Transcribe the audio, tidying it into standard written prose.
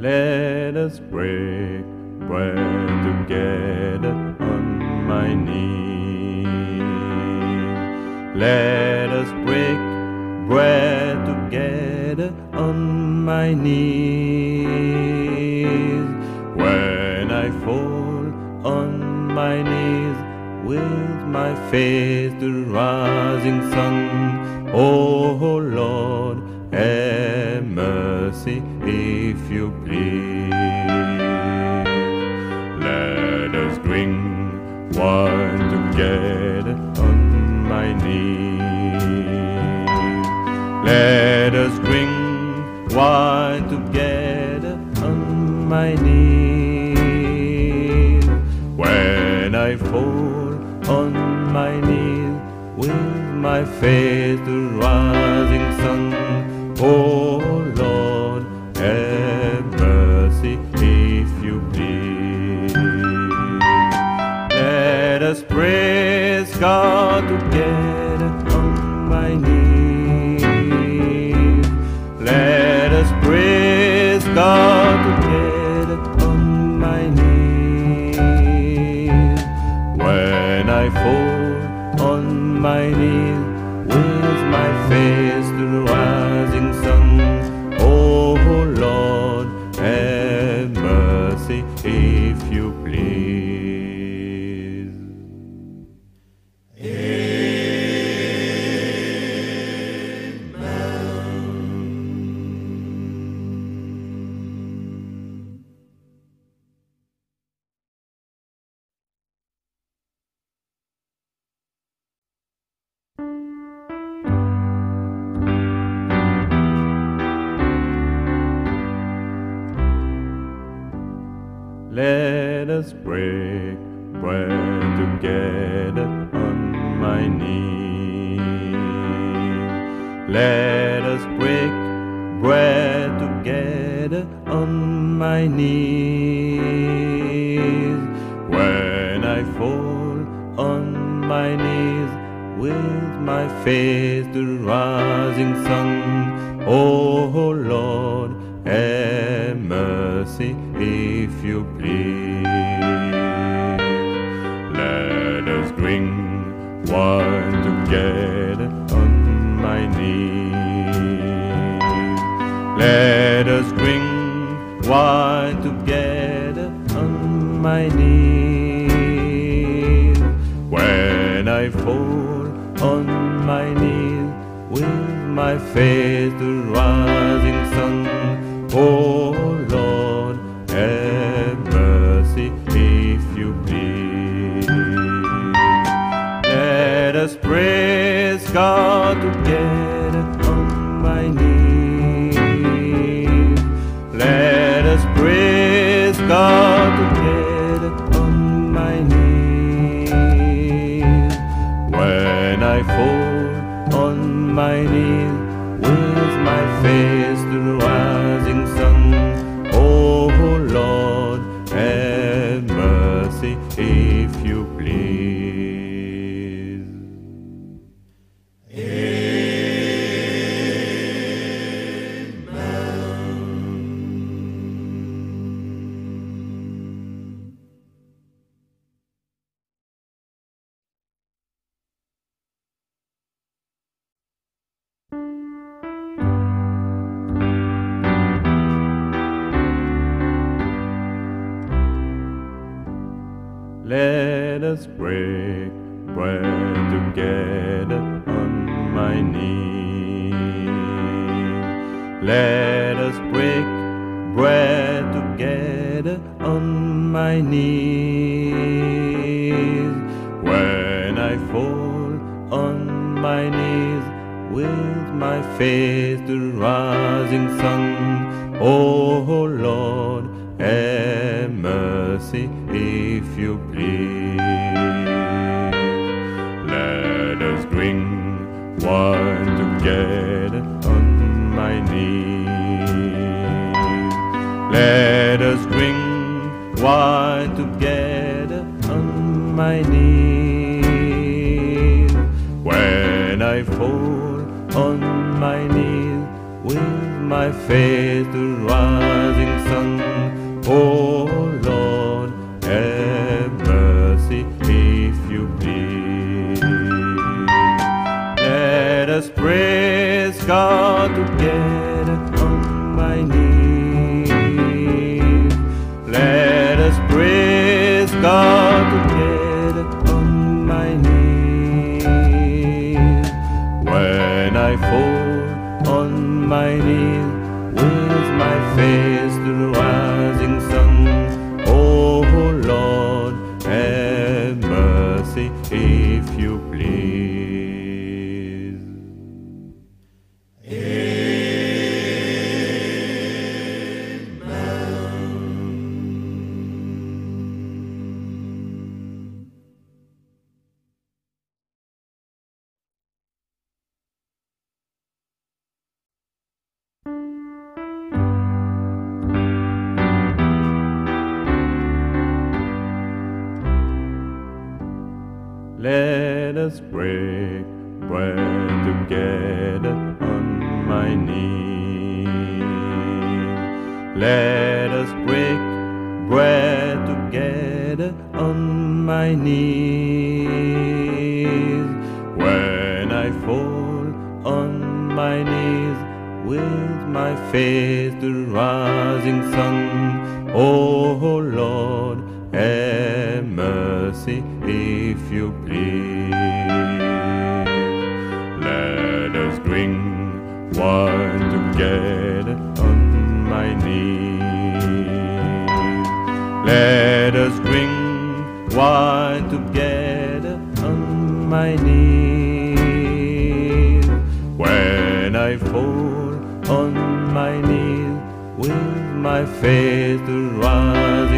Let us break bread together on my knees. Let us break bread together on my knees. When I fall on my knees with my face to the rising sun, oh Lord, have mercy if you please. Let us drink wine together on my knees. Let us drink wine together on my knees. When I fall on my knees with my face to the rising sun, oh Lord, have mercy if you please. Let us praise God together on my knees. Let us praise God together on my knees. When I fall on my knees with my face to the rising sun, oh Lord, have mercy if you please. Let us break bread together on my knees. Let us break bread together on my knees. When I fall on my knees with my face to the rising sun, oh Lord, have mercy if you please. Let us drink wine together on my knees. Let us drink wine together on my knees. When I fall on my knees with my face to the rising sun, oh Lord, have mercy if you please. Let us praise God together on my knees. Let us praise God together on my knees. When I fall on my knees with my face to the rising sun, oh Lord, have mercy if you please. Let us break bread together on my knees. Let us break bread together on my knees. When I fall on my knees with my face to the rising sun, oh Lord, have mercy if you please. Let us drink wine together on my knees. Let us drink wine together on my knees. When I fall on my knees with my face to the rising sun, Let us break bread together on my knees. Let us break bread together on my knees. When I fall on my knees with my face to the rising sun, oh Lord, have mercy if you please. Let us drink wine together on my knees. Let us drink wine together on my knees. When I fall on my knees with my face to rise